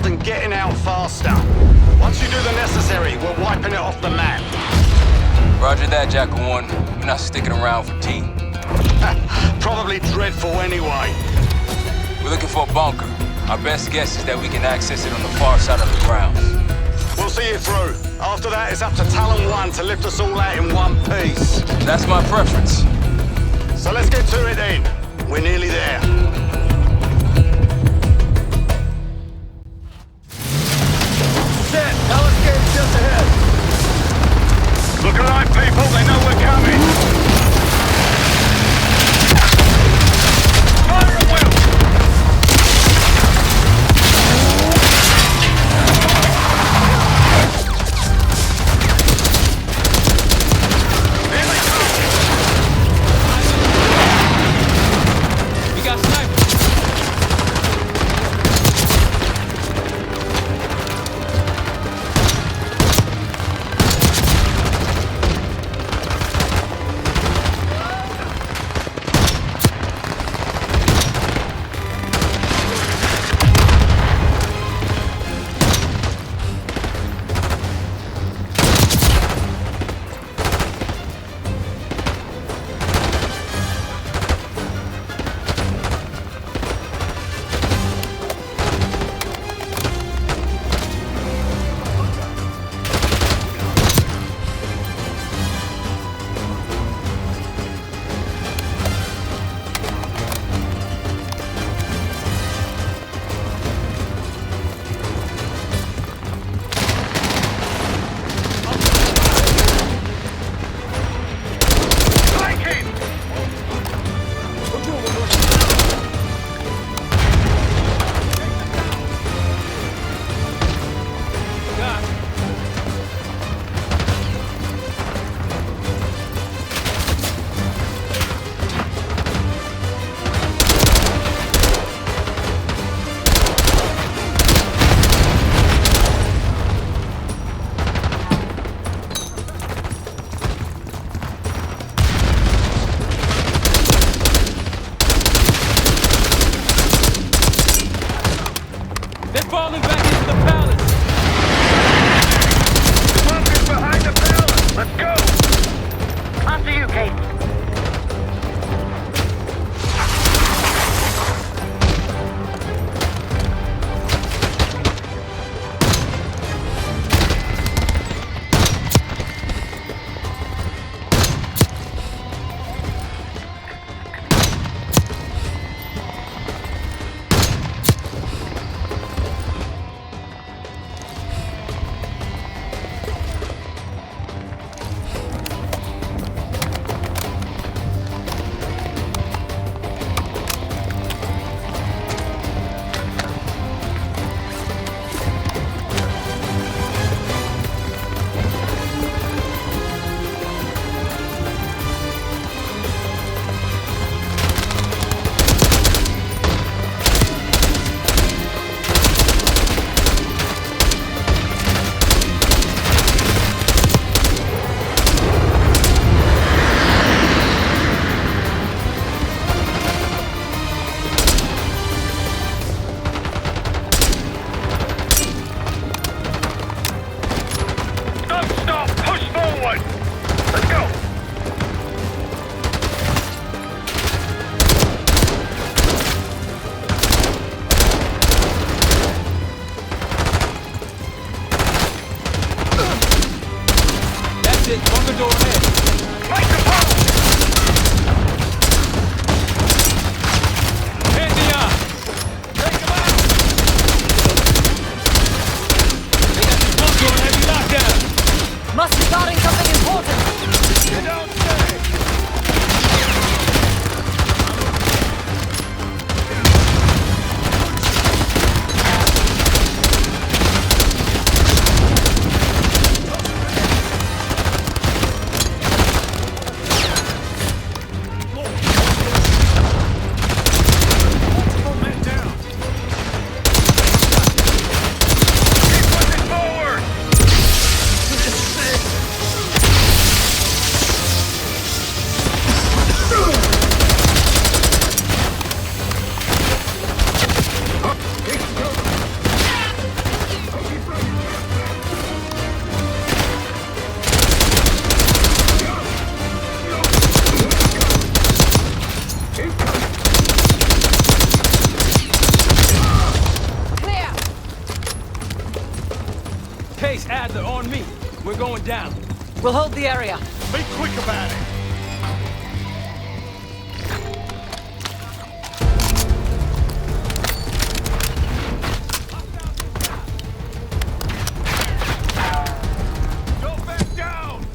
fast and getting out faster. Once you do the necessary, we're wiping it off the map. Roger that, Jackal 1. We're not sticking around for tea. Probably dreadful anyway. We're looking for a bunker. Our best guess is that we can access it on the far side of the grounds. We'll see you through. After that, it's up to Talon 1 to lift us all out in one piece. That's my preference. So let's get to it then. We're nearly there. Set! Now escape just ahead! Look alive, people. They know we're coming. Fire at will! Here they come! We got snipers. They're falling back into the palace. Bunker's behind the palace. Let's go! After you, Kate. Stop! Push forward! Let's go! That's it. Bunker door ahead. Make the pole! Hit the eye. Take them out. They got the bunker on heavy lockdown. Must be guarding something important. You don't say! These ads are on me. We're going down. We'll hold the area. Be quick about it. Go back down!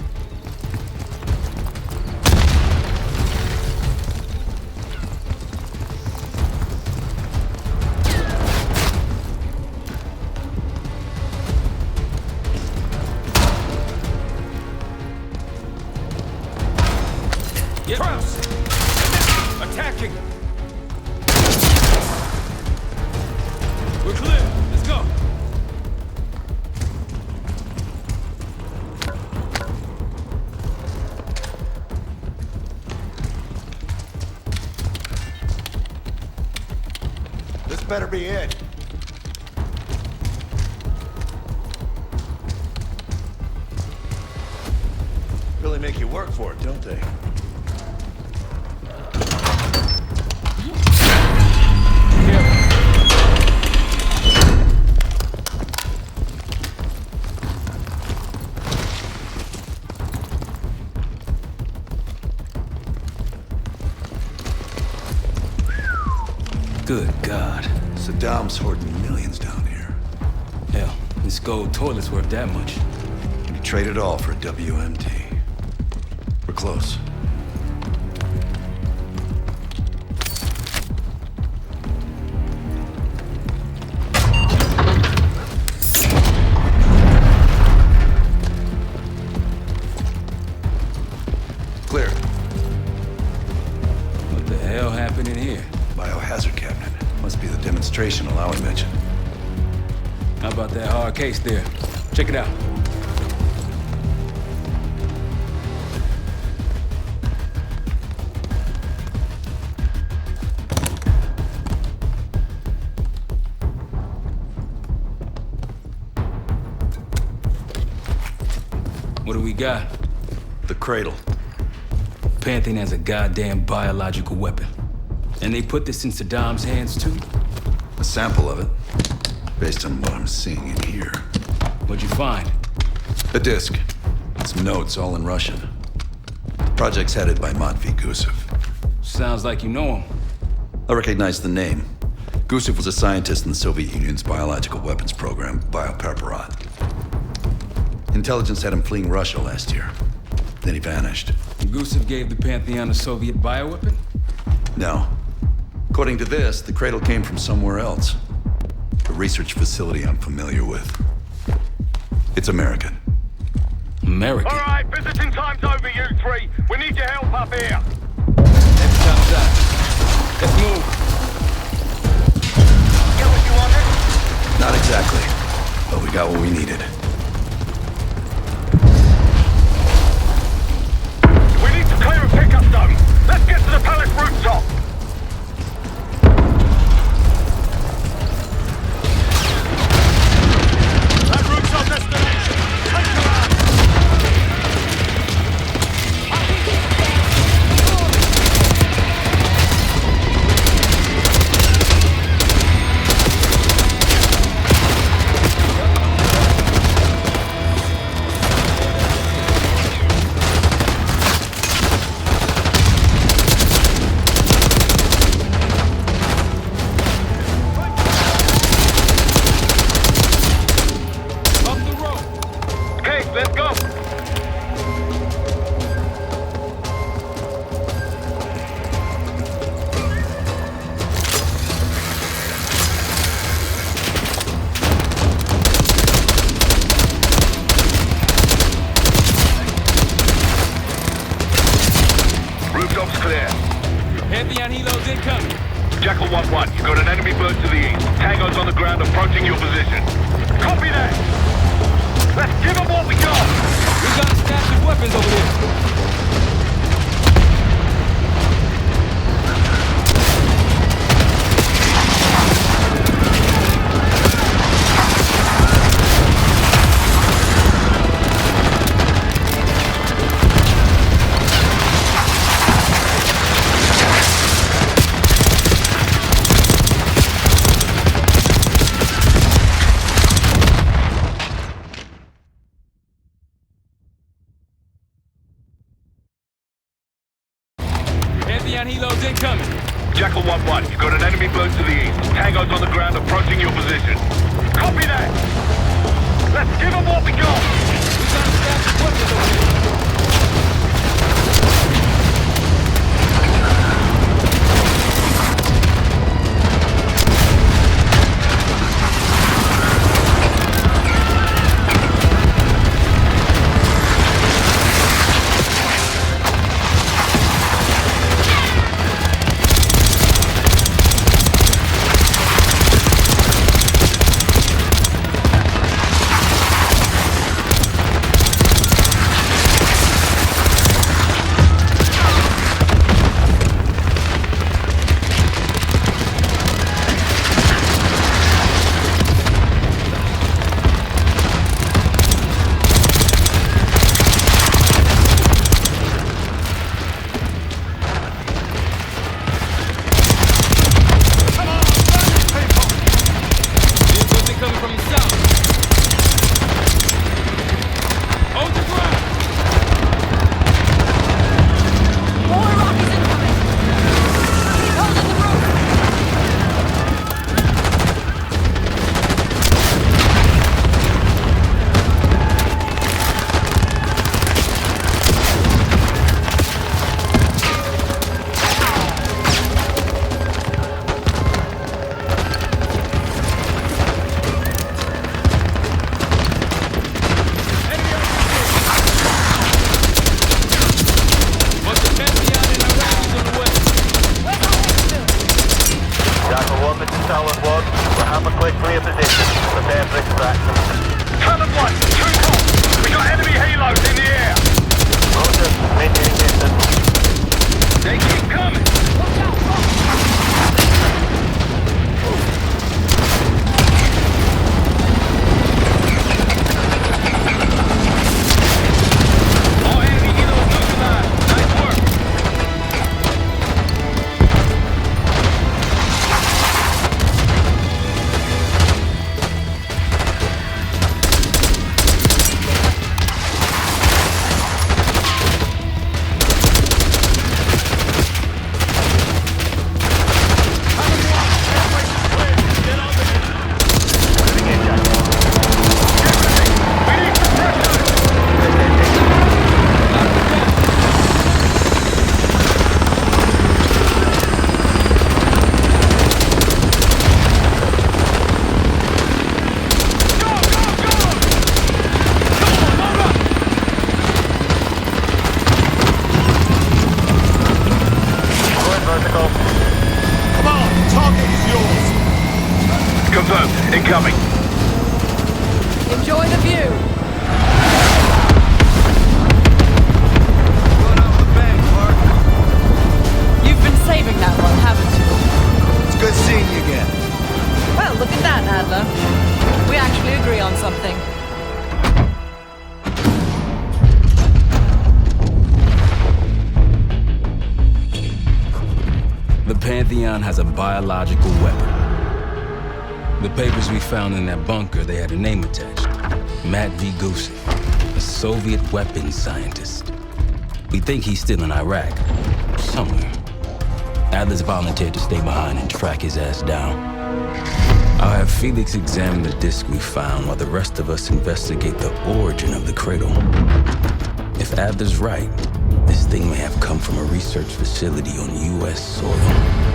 Yep. Traps! Attacking! We're clear. Let's go. This better be it. Really make you work for it, don't they? Good God. Saddam's hoarding millions down here. Hell, this gold toilet's worth that much. You trade it all for a WMD. We're close. Clear. What the hell happened in here? Biohazard cabinet. Must be the demonstration Alawi mentioned. How about that hard case there? Check it out. What do we got? The cradle. Pantheon has a goddamn biological weapon. And they put this in Saddam's hands too? A sample of it. Based on what I'm seeing in here. What'd you find? A disc. Some notes, all in Russian. The project's headed by Matvey Gusev. Sounds like you know him. I recognize the name. Gusev was a scientist in the Soviet Union's biological weapons program, Biopreparat. Intelligence had him fleeing Russia last year. Then he vanished. Gusev gave the Pantheon a Soviet bioweapon? No. According to this, the cradle came from somewhere else. A research facility I'm familiar with. It's American. American? All right, visiting time's over, you three. We need your help up here. Next time's out. Let's move. Get what you wanted? Not exactly. But we got what we needed. We need to clear a pickup zone. Let's get to the palace rooftop. That route's our destination! Take command! Up the road. Okay, let's go. Rooftop's clear. Pantheon helos incoming. Jackal 1-1, you've got an enemy bird to the east. Tango's on the ground approaching your position. Copy that! Let's give them what we got! We got a stash of weapons over there. Pantheon helos incoming. Jackal 1-1, you've got an enemy bird to the east. Tango's on the ground approaching your position. Copy that! Let's give them what we got! We gotta stop the weapons over here. Confirmed. Incoming. Enjoy the view. Going out with a bang, Clark. You've been saving that one, haven't you? It's good seeing you again. Well, look at that, Adler. We actually agree on something. The Pantheon has a biological weapon. The papers we found in that bunker, they had a name attached. Matt V. Gusev, a Soviet weapons scientist. We think he's still in Iraq, somewhere. Adler's volunteered to stay behind and track his ass down. I'll have Felix examine the disc we found while the rest of us investigate the origin of the cradle. If Adler's right, this thing may have come from a research facility on U.S. soil.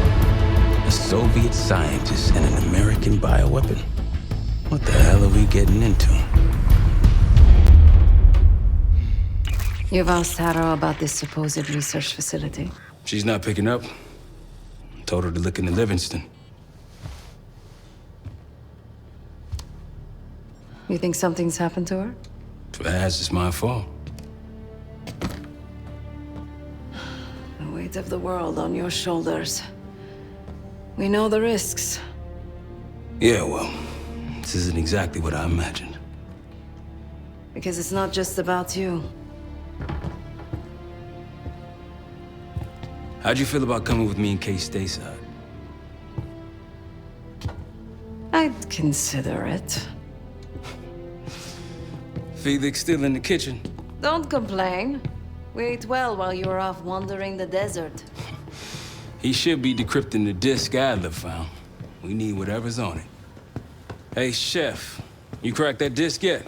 A Soviet scientist and an American bioweapon. What the hell are we getting into? You've asked Harrow about this supposed research facility. She's not picking up. Told her to look into Livingston. You think something's happened to her? If it has, it's my fault. The weight of the world on your shoulders. We know the risks. Yeah, well, this isn't exactly what I imagined. Because it's not just about you. How'd you feel about coming with me in case stateside? I'd consider it. Felix still in the kitchen. Don't complain. We ate well while you were off wandering the desert. He should be decrypting the disk Adler found. We need whatever's on it. Hey, Chef, you cracked that disk yet?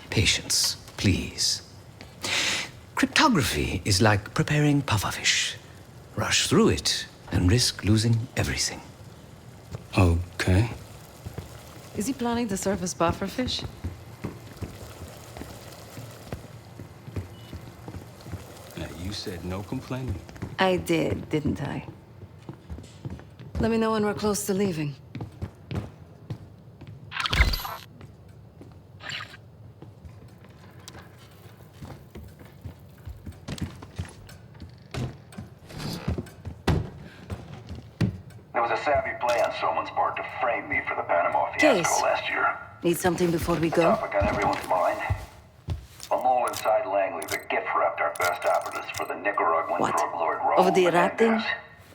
Patience, please. Cryptography is like preparing pufferfish. Rush through it and risk losing everything. Okay. Is he planning to serve us pufferfish? Now, you said no complaining. I did, didn't I? Let me know when we're close to leaving. There was a savvy play on someone's part to frame me for the Panama Case. fiasco last year. Need something before we The go? topic on everyone's mind. A mole inside Langley that gift-wrapped our best operatives for the Nicaraguan What? drug lord Raul Over the Iraq thing? Menendez.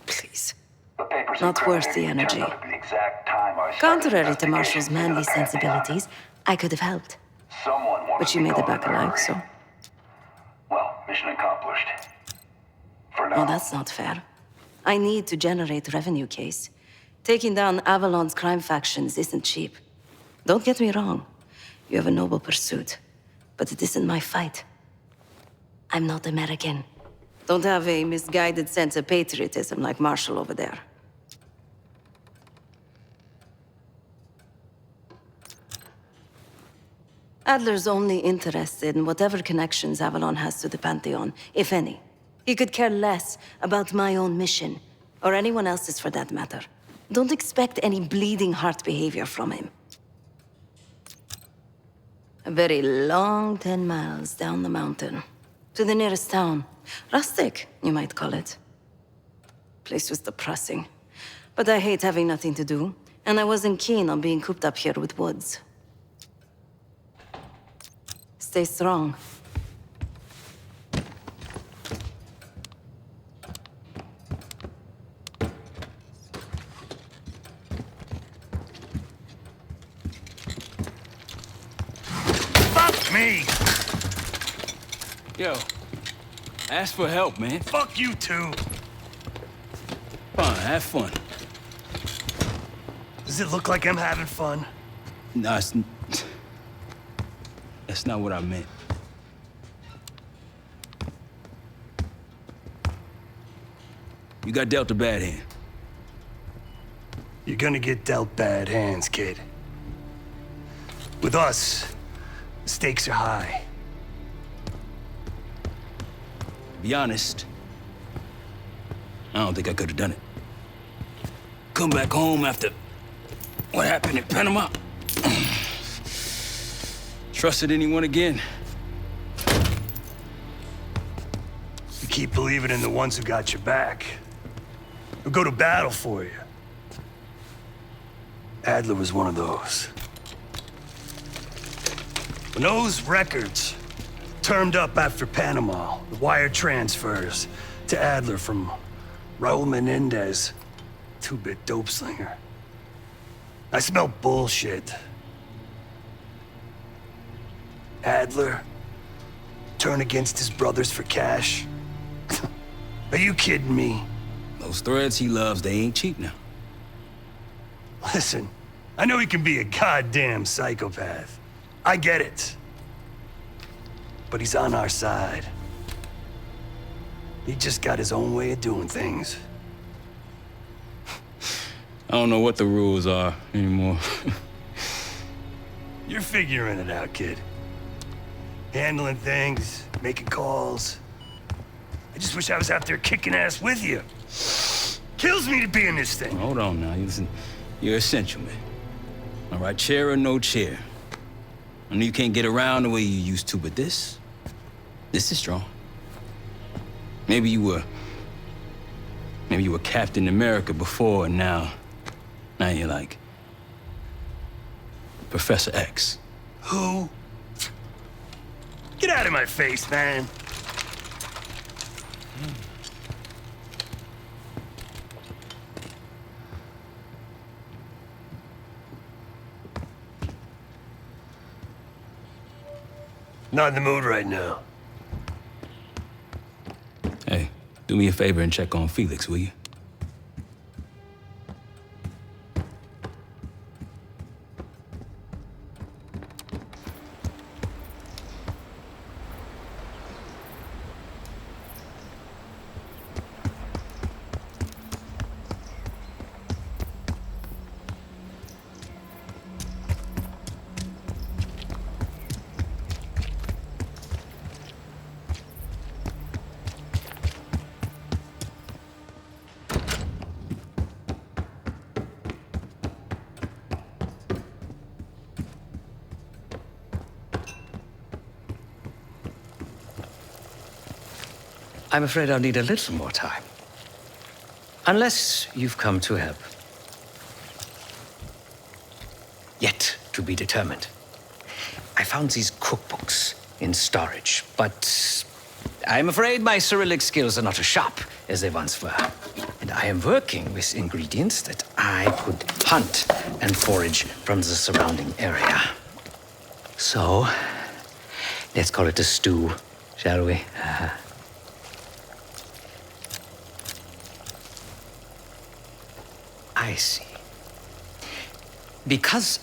Please. The papers Not worth the incriminating me energy. turned out to be the exact time I started Contrary to investigations Marshall's into manly the Pantheon. sensibilities, I could have helped. Someone wanted But you me made it gone back in a alive, hurry. so... Well, mission accomplished. For now. Oh, that's not fair. I need to generate revenue, Case. Taking down Avalon's crime factions isn't cheap. Don't get me wrong. You have a noble pursuit. But it isn't my fight. I'm not American. Don't have a misguided sense of patriotism like Marshall over there. Adler's only interested in whatever connections Avalon has to the Pantheon, if any. He could care less about my own mission, or anyone else's for that matter. Don't expect any bleeding heart behavior from him. A very long 10 miles down the mountain, to the nearest town. Rustic, you might call it. Place was depressing, but I hate having nothing to do, and I wasn't keen on being cooped up here with Woods. Stay strong. Fuck me! Yo, ask for help, man. Fuck you too! Fine, have fun. Does it look like I'm having fun? No, that's not what I meant. You got dealt a bad hand. You're gonna get dealt bad hands, kid. With us, the stakes are high. Be honest, I don't think I could have done it. Come back home after what happened in Panama. Trusted anyone again? You keep believing in the ones who got your back. Who go to battle for you. Adler was one of those. When those records turned up after Panama, the wire transfers to Adler from Raul Menendez, two-bit dope slinger. I smelled bullshit. Adler turn against his brothers for cash? Are you kidding me? Those threads he loves, they ain't cheap now. Listen, I know he can be a goddamn psychopath. I get it. But he's on our side. He just got his own way of doing things. I don't know what the rules are anymore. You're figuring it out, kid. Handling things, making calls. I just wish I was out there kicking ass with you. Kills me to be in this thing. Hold on now, you're essential, man. All right, chair or no chair. I know you can't get around the way you used to, but this is strong. Maybe you were Captain America before, and now you're like Professor X. Who? Get out of my face, man. Not in the mood right now. Do me a favor and check on Felix, will you? I'm afraid I'll need a little more time. Unless you've come to help. Yet to be determined. I found these cookbooks in storage, but I'm afraid my Cyrillic skills are not as sharp as they once were. And I am working with ingredients that I could hunt and forage from the surrounding area. So, let's call it a stew, shall we? I see. Because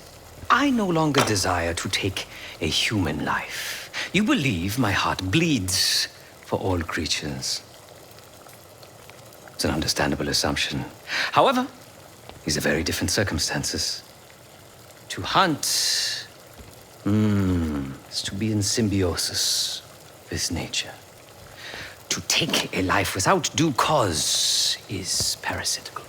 I no longer desire to take a human life, you believe my heart bleeds for all creatures. It's an understandable assumption. However, these are very different circumstances. To hunt is to be in symbiosis with nature. To take a life without due cause is parasitical.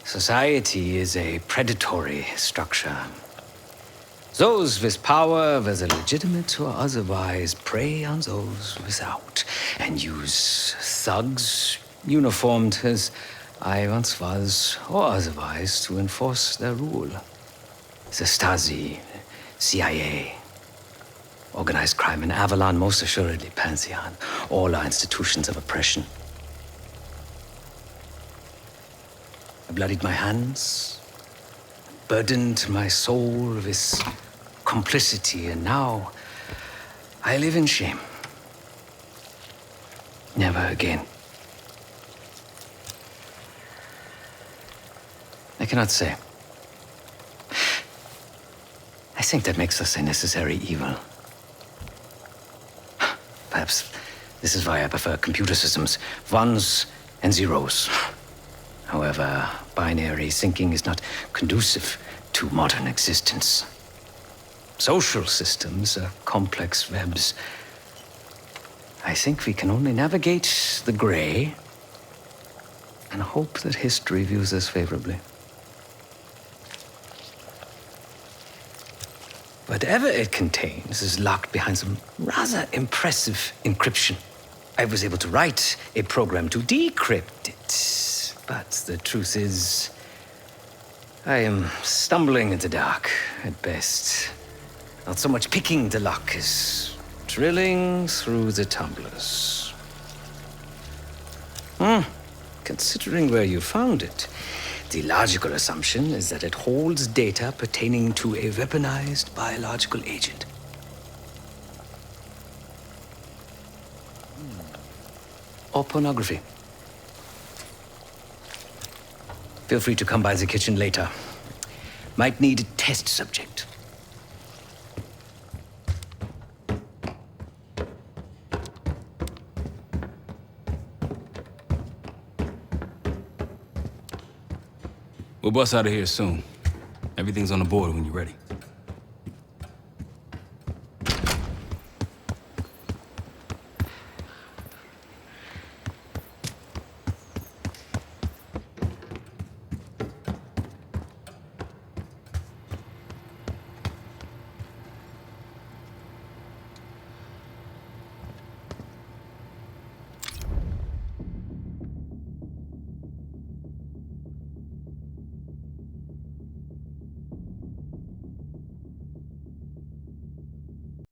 Society is a predatory structure. Those with power, whether legitimate or otherwise, prey on those without and use thugs, uniformed as I once was, or otherwise, to enforce their rule. The Stasi, CIA, organized crime in Avalon, most assuredly Pantheon, all are institutions of oppression. I bloodied my hands, burdened my soul with complicity, and now I live in shame. Never again. I cannot say. I think that makes us a necessary evil. Perhaps this is why I prefer computer systems, ones and zeros. However, binary thinking is not conducive to modern existence. Social systems are complex webs. I think we can only navigate the gray and hope that history views us favorably. Whatever it contains is locked behind some rather impressive encryption. I was able to write a program to decrypt it. But the truth is, I am stumbling in the dark at best. Not so much picking the lock as drilling through the tumblers. Considering where you found it, the logical assumption is that it holds data pertaining to a weaponized biological agent. Or pornography. Feel free to come by the kitchen later. Might need a test subject. We'll bust out of here soon. Everything's on the board when you're ready.